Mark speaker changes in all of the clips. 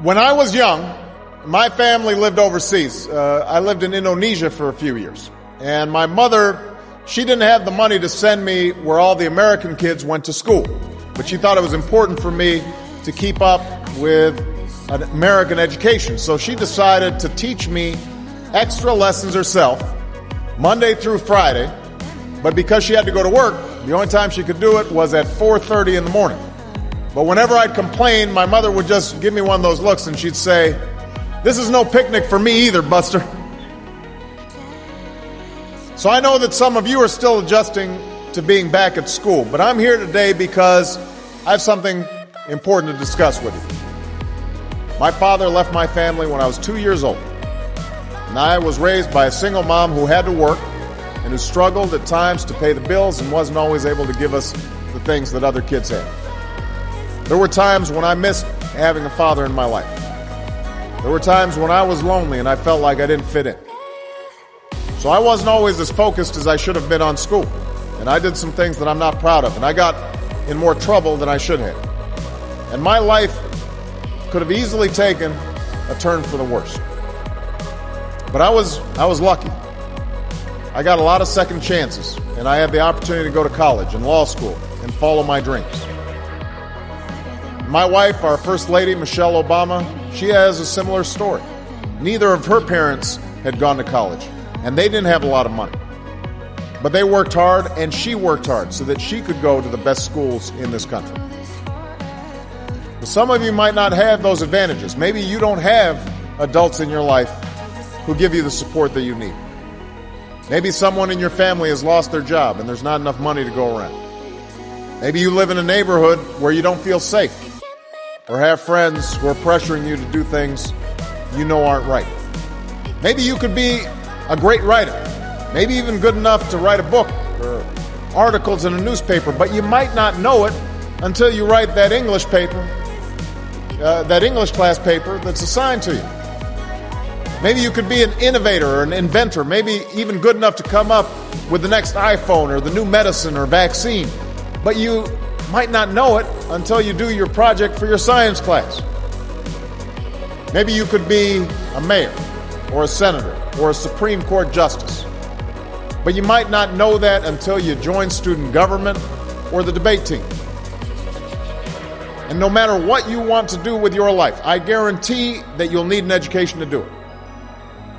Speaker 1: When I was young, my family lived overseas. I lived in Indonesia for a few years. And my mother, she didn't have the money to send me where all the American kids went to school. But she thought it was important for me to keep up with an American education. So she decided to teach me extra lessons herself, Monday through Friday. But because she had to go to work, the only time she could do it was at 4:30 in the morning. But whenever I'd complain, my mother would just give me one of those looks and she'd say, "This is no picnic for me either, Buster." So I know that some of you are still adjusting to being back at school, but I'm here today because I have something important to discuss with you. My father left my family when I was 2 years old, and I was raised by a single mom who had to work and who struggled at times to pay the bills and wasn't always able to give us the things that other kids had. There were times when I missed having a father in my life. There were times when I was lonely and I felt like I didn't fit in. So I wasn't always as focused as I should have been on school. And I did some things that I'm not proud of. And I got in more trouble than I should have. And my life could have easily taken a turn for the worse. But I was lucky. I got a lot of second chances. And I had the opportunity to go to college and law school and follow my dreams. My wife, our First Lady, Michelle Obama, she has a similar story. Neither of her parents had gone to college, and they didn't have a lot of money. But they worked hard, and she worked hard so that she could go to the best schools in this country. But some of you might not have those advantages. Maybe you don't have adults in your life who give you the support that you need. Maybe someone in your family has lost their job, and there's not enough money to go around. Maybe you live in a neighborhood where you don't feel safe, or have friends who are pressuring you to do things you know aren't right. Maybe you could be a great writer, maybe even good enough to write a book or articles in a newspaper, but you might not know it until you write that English paper, that English class paper that's assigned to you. Maybe you could be an innovator or an inventor, maybe even good enough to come up with the next iPhone or the new medicine or vaccine, but you might not know it until you do your project for your science class. Maybe you could be a mayor or a senator or a Supreme Court justice, but you might not know that until you join student government or the debate team. And no matter what you want to do with your life, I guarantee that you'll need an education to do it.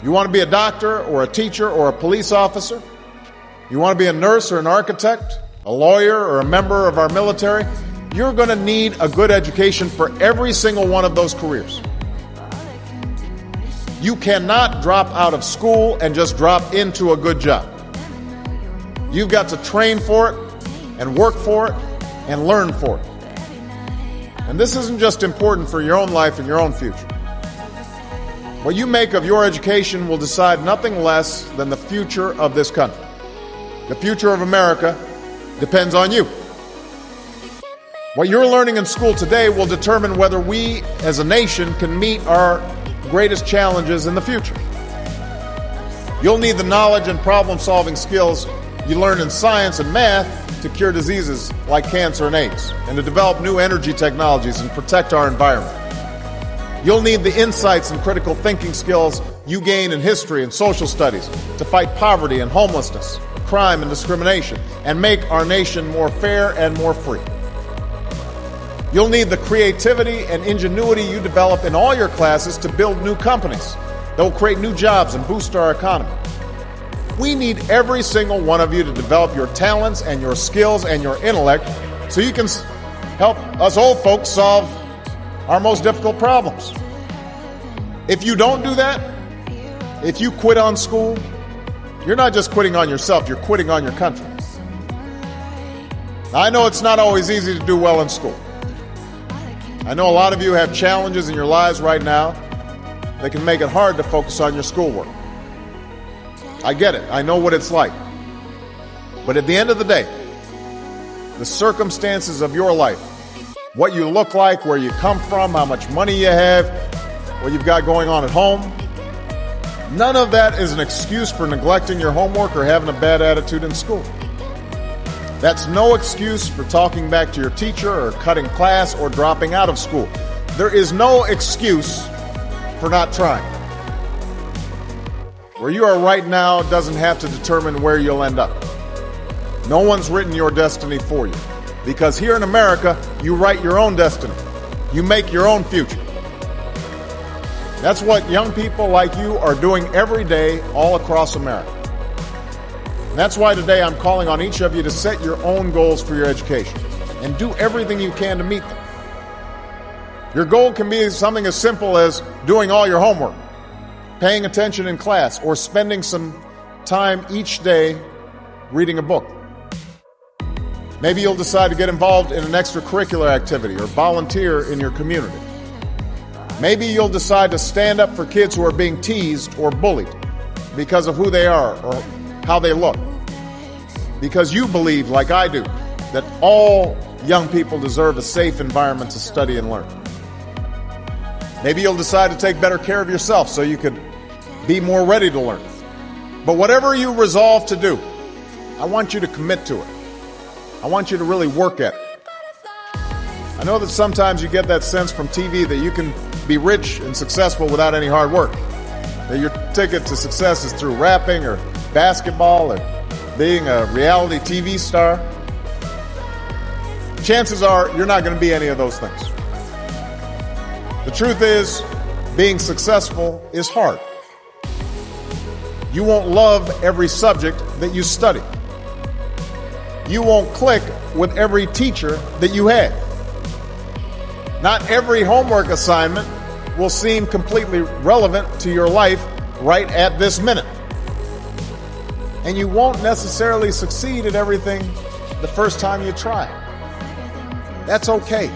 Speaker 1: You want to be a doctor or a teacher or a police officer? You want to be a nurse or an architect, a lawyer or a member of our military? You're going to need a good education for every single one of those careers. You cannot drop out of school and just drop into a good job. You've got to train for it and work for it and learn for it. And this isn't just important for your own life and your own future. What you make of your education will decide nothing less than the future of this country. The future of America depends on you. What you're learning in school today will determine whether we as a nation can meet our greatest challenges in the future. You'll need the knowledge and problem-solving skills you learn in science and math to cure diseases like cancer and AIDS, and to develop new energy technologies and protect our environment. You'll need the insights and critical thinking skills you gain in history and social studies to fight poverty and homelessness, crime and discrimination, and make our nation more fair and more free. You'll need the creativity and ingenuity you develop in all your classes to build new companies that will create new jobs and boost our economy. We need every single one of you to develop your talents and your skills and your intellect so you can help us old folks solve our most difficult problems. If you don't do that, if you quit on school, you're not just quitting on yourself, you're quitting on your country. Now, I know it's not always easy to do well in school. I know a lot of you have challenges in your lives right now that can make it hard to focus on your schoolwork. I get it. I know what it's like. But at the end of the day, the circumstances of your life, what you look like, where you come from, how much money you have, what you've got going on at home, none of that is an excuse for neglecting your homework or having a bad attitude in school. That's no excuse for talking back to your teacher or cutting class or dropping out of school. There is no excuse for not trying. Where you are right now doesn't have to determine where you'll end up. No one's written your destiny for you. Because here in America, you write your own destiny. You make your own future. That's what young people like you are doing every day all across America. And that's why today I'm calling on each of you to set your own goals for your education and do everything you can to meet them. Your goal can be something as simple as doing all your homework, paying attention in class, or spending some time each day reading a book. Maybe you'll decide to get involved in an extracurricular activity or volunteer in your community. Maybe you'll decide to stand up for kids who are being teased or bullied because of who they are or how they look. Because you believe, like I do, that all young people deserve a safe environment to study and learn. Maybe you'll decide to take better care of yourself so you could be more ready to learn. But whatever you resolve to do, I want you to commit to it. I want you to really work at it. I know that sometimes you get that sense from TV that you can be rich and successful without any hard work. That your ticket to success is through rapping or basketball or being a reality TV star. Chances are you're not going to be any of those things. The truth is, being successful is hard. You won't love every subject that you study. You won't click with every teacher that you have. Not every homework assignment will seem completely relevant to your life right at this minute. And you won't necessarily succeed at everything the first time you try. That's okay.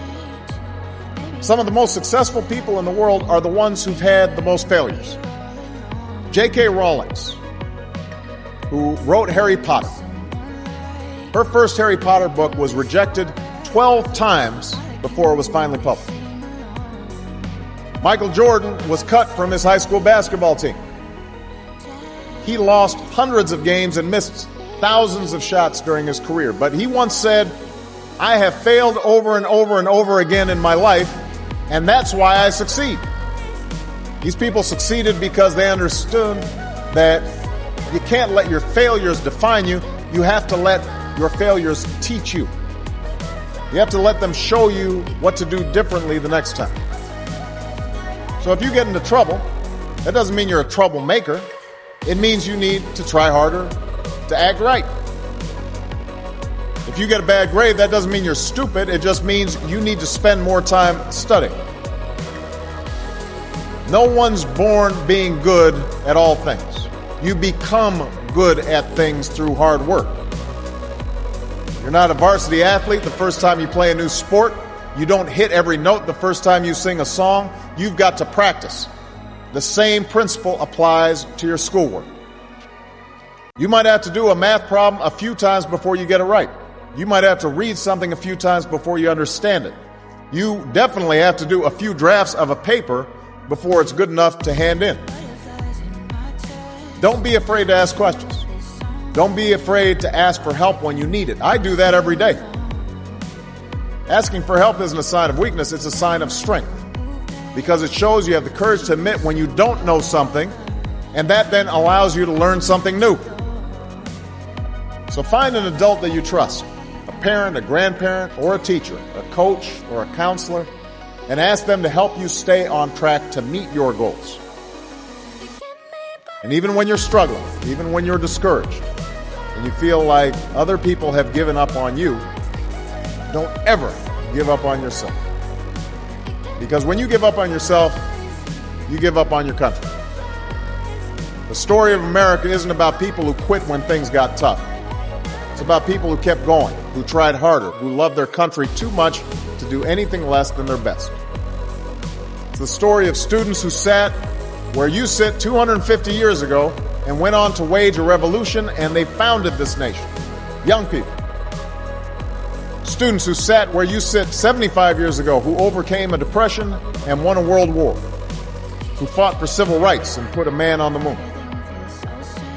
Speaker 1: Some of the most successful people in the world are the ones who've had the most failures. J.K. Rowling, who wrote Harry Potter. Her first Harry Potter book was rejected 12 times before it was finally published. Michael Jordan was cut from his high school basketball team. He lost hundreds of games and missed thousands of shots during his career. But he once said, "I have failed over and over and over again in my life, and that's why I succeed." These people succeeded because they understood that you can't let your failures define you. You have to let your failures teach you. You have to let them show you what to do differently the next time. So if you get into trouble, that doesn't mean you're a troublemaker. It means you need to try harder to act right. If you get a bad grade, that doesn't mean you're stupid. It just means you need to spend more time studying. No one's born being good at all things. You become good at things through hard work. You're not a varsity athlete the first time you play a new sport. You don't hit every note the first time you sing a song. You've got to practice. The same principle applies to your schoolwork. You might have to do a math problem a few times before you get it right. You might have to read something a few times before you understand it. You definitely have to do a few drafts of a paper before it's good enough to hand in. Don't be afraid to ask questions. Don't be afraid to ask for help when you need it. I do that every day. Asking for help isn't a sign of weakness, it's a sign of strength. Because it shows you have the courage to admit when you don't know something, and that then allows you to learn something new. So find an adult that you trust, a parent, a grandparent, or a teacher, a coach, or a counselor, and ask them to help you stay on track to meet your goals. And even when you're struggling, even when you're discouraged, and you feel like other people have given up on you, don't ever give up on yourself. Because when you give up on yourself, you give up on your country. The story of America isn't about people who quit when things got tough. It's about people who kept going, who tried harder, who loved their country too much to do anything less than their best. It's the story of students who sat where you sit 250 years ago and went on to wage a revolution, and they founded this nation. Young people. Students who sat where you sit 75 years ago, who overcame a depression and won a world war, who fought for civil rights and put a man on the moon.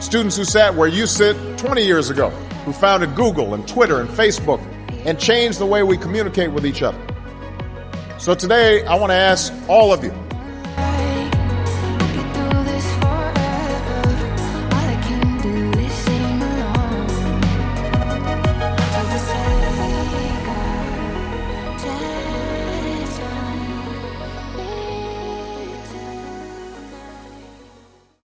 Speaker 1: Students who sat where you sit 20 years ago, who founded Google and Twitter and Facebook and changed the way we communicate with each other. So today, I want to ask all of you